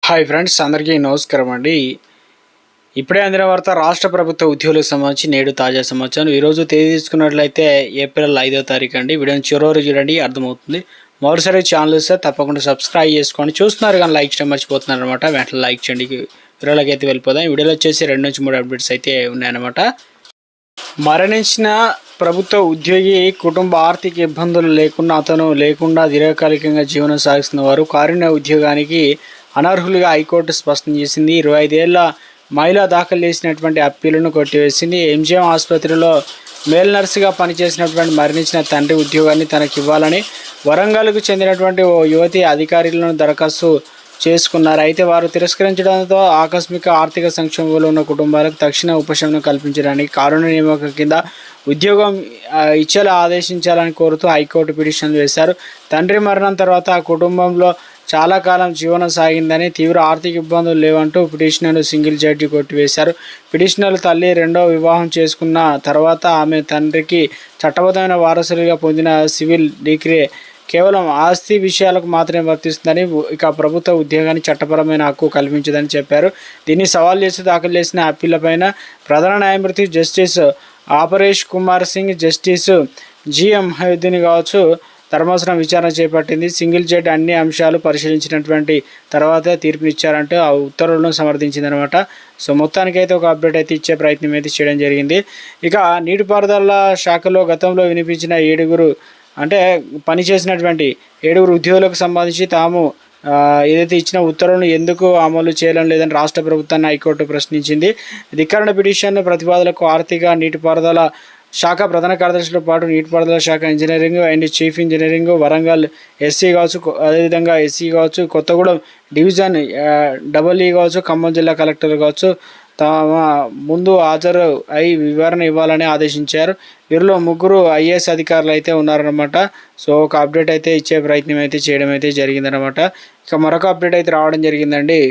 Hi friends, అందరికీ నమస్కారం అండి. ఇప్పుడే అందిన వార్త రాష్ట్ర ప్రభుత్వ ఉద్యోగులకు సంబంధించి నేడు తాజా సమాచారం. ఈరోజు తేదీ తీసుకున్నట్లయితే ఏప్రిల్ 5వ తారీఖు అండి. వీడియోని చివరి చూడండి, అర్థమవుతుంది. మొదటిసారి ఛానల్ ఇస్తే తప్పకుండా సబ్స్క్రైబ్ చేసుకోండి. చూస్తున్నారు కానీ లైక్ చేయడం మర్చిపోతున్నారు అనమాట. వెంటనే లైక్ చేయండి. వీడియోలోకి అయితే వెళ్ళిపోదాం. వీడియోలో వచ్చేసి 2 నుంచి 3 అప్డేట్స్ అయితే ఉన్నాయన్నమాట. మరణించిన ప్రభుత్వ ఉద్యోగి కుటుంబ ఆర్థిక ఇబ్బందులు లేకుండా దీర్ఘకాలికంగా జీవనం సాగిస్తున్న వారు కారుణ్య ఉద్యోగానికి అనర్హులుగా హైకోర్టు స్పష్టం చేసింది. 25 ఏళ్ల మహిళ దాఖలు చేసినటువంటి అప్పీలును కొట్టివేసింది. ఎంజిఎం ఆసుపత్రిలో మేల్ నర్సుగా పనిచేసినటువంటి మరణించిన తండ్రి ఉద్యోగాన్ని తనకి ఇవ్వాలని వరంగల్కు చెందినటువంటి ఓ యువతి అధికారులను దరఖాస్తు చేసుకున్నారు. అయితే వారు తిరస్కరించడంతో ఆకస్మిక ఆర్థిక సంక్షోభంలో ఉన్న కుటుంబాలకు తక్షణ ఉపశమనం కల్పించడానికి కారుణ్య నియామకం కింద ఉద్యోగం ఇచ్చేలా ఆదేశించాలని కోరుతూ హైకోర్టు పిటిషన్ వేశారు. తండ్రి మరణం తర్వాత ఆ కుటుంబంలో చాలా కాలం జీవనం సాగిందని, తీవ్ర ఆర్థిక ఇబ్బందులు లేవంటూ పిటిషనర్ను సింగిల్ జడ్జి కొట్టివేశారు. పిటిషనర్ తల్లి రెండో వివాహం చేసుకున్న తర్వాత ఆమె తండ్రికి చట్టబద్ధమైన వారసులుగా పొందిన సివిల్ డిగ్రీ కేవలం ఆస్తి విషయాలకు మాత్రమే వర్తిస్తుందని, ఇక ప్రభుత్వ ఉద్యోగాన్ని చట్టపరమైన హక్కు కల్పించదని చెప్పారు. దీన్ని సవాల్ చేసి దాఖలు చేసిన అప్పీళ్లపైన ప్రధాన న్యాయమూర్తి justice Aparesh Kumar Singh, justice G M హయుద్దీన్ కావచ్చు ధర్మాసనం విచారణ చేపట్టింది. సింగిల్ జడ్జి అన్ని అంశాలు పరిశీలించినటువంటి తర్వాత తీర్పునిచ్చారంటూ ఆ ఉత్తర్వులను సమర్థించిందనమాట. సో మొత్తానికైతే ఒక అప్డేట్ అయితే ఇచ్చే ప్రయత్నం అయితే చేయడం జరిగింది. ఇక నీటిపారుదల శాఖలో గతంలో వినిపించిన పనిచేసినటువంటి 7 ఉద్యోగులకు సంబంధించి తాము ఏదైతే ఇచ్చిన ఉత్తర్వులను ఎందుకు అమలు చేయడం లేదని రాష్ట్ర ప్రభుత్వాన్ని హైకోర్టు ప్రశ్నించింది. ధిక్కరణ పిటిషన్ ప్రతిపాదనలకు ఆర్థిక నీటిపారుదల శాఖ ప్రధాన కార్యదర్శులతో పాటు నీటిపారుదల శాఖ engineering and chief engineering Warangal SC కావచ్చు, అదేవిధంగా ఎస్సీ కావచ్చు, కొత్తగూడెం డివిజన్ EE కావచ్చు, ఖమ్మం జిల్లా కలెక్టర్ కావచ్చు తమ ముందు హాజరు అయి వివరణ ఇవ్వాలని ఆదేశించారు. వీరిలో 3 IAS అధికారులు అయితే ఉన్నారన్నమాట. సో ఒక అప్డేట్ అయితే ఇచ్చే ప్రయత్నం అయితే చేయడం అయితే జరిగిందనమాట. ఇక మరొక అప్డేట్ అయితే రావడం జరిగిందండి.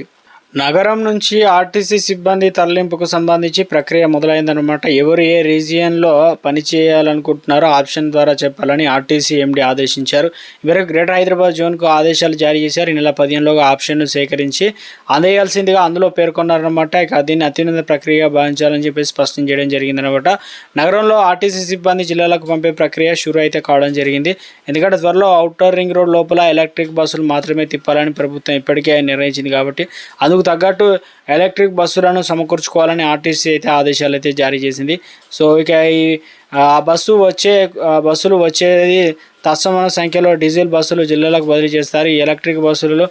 నగరం నుంచి ఆర్టీసీ సిబ్బంది తరలింపుకు సంబంధించి ప్రక్రియ మొదలైందనమాట. ఎవరు ఏ రీజియన్లో పనిచేయాలనుకుంటున్నారో ఆప్షన్ ద్వారా చెప్పాలని ఆర్టీసీ ఎండీ ఆదేశించారు. ఇవరకు గ్రేటర్ హైదరాబాద్ జోన్కు ఆదేశాలు జారీ చేశారు. ఈ నెల 15లోగా ఆప్షన్ను సేకరించి అందజేయాల్సిందిగా అందులో పేర్కొన్నారనమాట. ఇక దీన్ని అత్యున్నత ప్రక్రియగా భావించాలని చెప్పేసి స్పష్టం చేయడం జరిగిందనమాట. నగరంలో ఆర్టీసీ సిబ్బంది జిల్లాలకు పంపే ప్రక్రియ షురూ అయితే కావడం జరిగింది. ఎందుకంటే త్వరలో ఔటర్ రింగ్ రోడ్ లోపల ఎలక్ట్రిక్ బస్సులు మాత్రమే తిప్పాలని ప్రభుత్వం ఇప్పటికే నిర్ణయించింది కాబట్టి అందుకు తగ్గట్టు ఎలక్ట్రిక్ బస్సులను సమకూర్చుకోవాలని ఆర్టీసీ అయితే ఆదేశాలు అయితే జారీ చేసింది. సో ఇక ఈ బస్సులు వచ్చేది తత్సమాన సంఖ్యలో డీజిల్ బస్సులు జిల్లాలకు బదిలీ చేస్తారు. ఈ ఎలక్ట్రిక్ బస్సులలో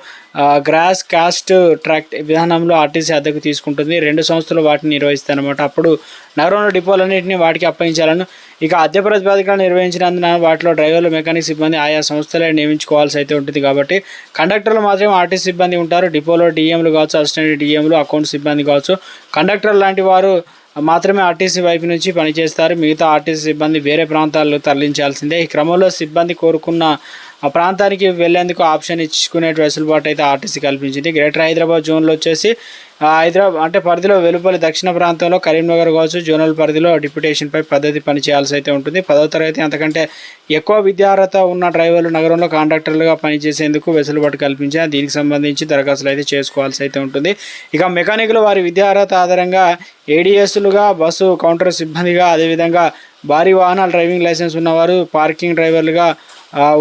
గ్రాస్ కాస్ట్ ట్రాక్ విధానంలో ఆర్టీసీ అద్దెకు తీసుకుంటుంది. 2 సంస్థలు వాటిని నిర్వహిస్తారన్నమాట. అప్పుడు నగరంలో డిపోలన్నింటినీ వాటికి అప్పగించాలను. ఇక అద్దె ప్రతిపాదికలు నిర్వహించినందున వాటిలో డ్రైవర్లు, మెకానిక్ సిబ్బంది ఆయా సంస్థలే నియమించుకోవాల్సి అయితే ఉంటుంది కాబట్టి కండక్టర్లు మాత్రమే ఆర్టీసీ సిబ్బంది ఉంటారు. డిపోలో డిఎంలు కావచ్చు, అసిస్టెంట్ డిఎంలు, అకౌంట్ సిబ్బంది కావచ్చు, కండక్టర్ లాంటి వారు మాత్రమే ఆర్టీసీ వైపు నుంచి పనిచేస్తారు. మిగతా ఆర్టీసీ సిబ్బంది వేరే ప్రాంతాల్లో తరలించాల్సిందే. ఈ క్రమంలో సిబ్బంది కోరుకున్న ఆ ప్రాంతానికి వెళ్లేందుకు ఆప్షన్ ఇచ్చుకునే వెసులుబాటు అయితే ఆర్టీసీ కల్పించింది. గ్రేటర్ హైదరాబాద్ జోన్లో వచ్చేసి పరిధిలో వెలుపలి దక్షిణ ప్రాంతంలో కరీంనగర్ కావచ్చు జోనల్ పరిధిలో డిప్యుటేషన్పై పద్ధతి పనిచేయాల్సి అయితే ఉంటుంది. 10వ తరగతి అంతకంటే ఎక్కువ విద్యార్హత ఉన్న డ్రైవర్లు నగరంలో కాంట్రాక్టర్లుగా పనిచేసేందుకు వెసులుబాటు కల్పించారు. దీనికి సంబంధించి దరఖాస్తులు అయితే చేసుకోవాల్సి అయితే ఉంటుంది. ఇక మెకానిక్లు వారి విద్యార్హత ఆధారంగా ADSలుగా, బస్సు కౌంటర్ సిబ్బందిగా, అదేవిధంగా భారీ వాహనాల డ్రైవింగ్ లైసెన్స్ ఉన్నవారు పార్కింగ్ డ్రైవర్లుగా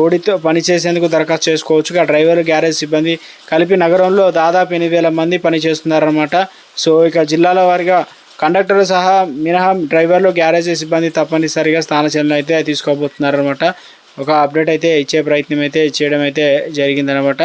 ఓడితో పనిచేసేందుకు దరఖాస్తు చేసుకోవచ్చు. డ్రైవర్, గ్యారేజ్ సిబ్బంది కలిపి నగరంలో దాదాపు 8,000 మంది పనిచేస్తున్నారన్నమాట. సో ఇక జిల్లాల వారిగా కండక్టర్లు సహా మినహా డ్రైవర్లు, గ్యారేజ్ సిబ్బంది తప్పనిసరిగా స్థానచలనం అయితే తీసుకోబోతున్నారన్నమాట. ఒక అప్డేట్ అయితే ఇచ్చే ప్రయత్నం అయితే చేయడం అయితే జరిగిందనమాట.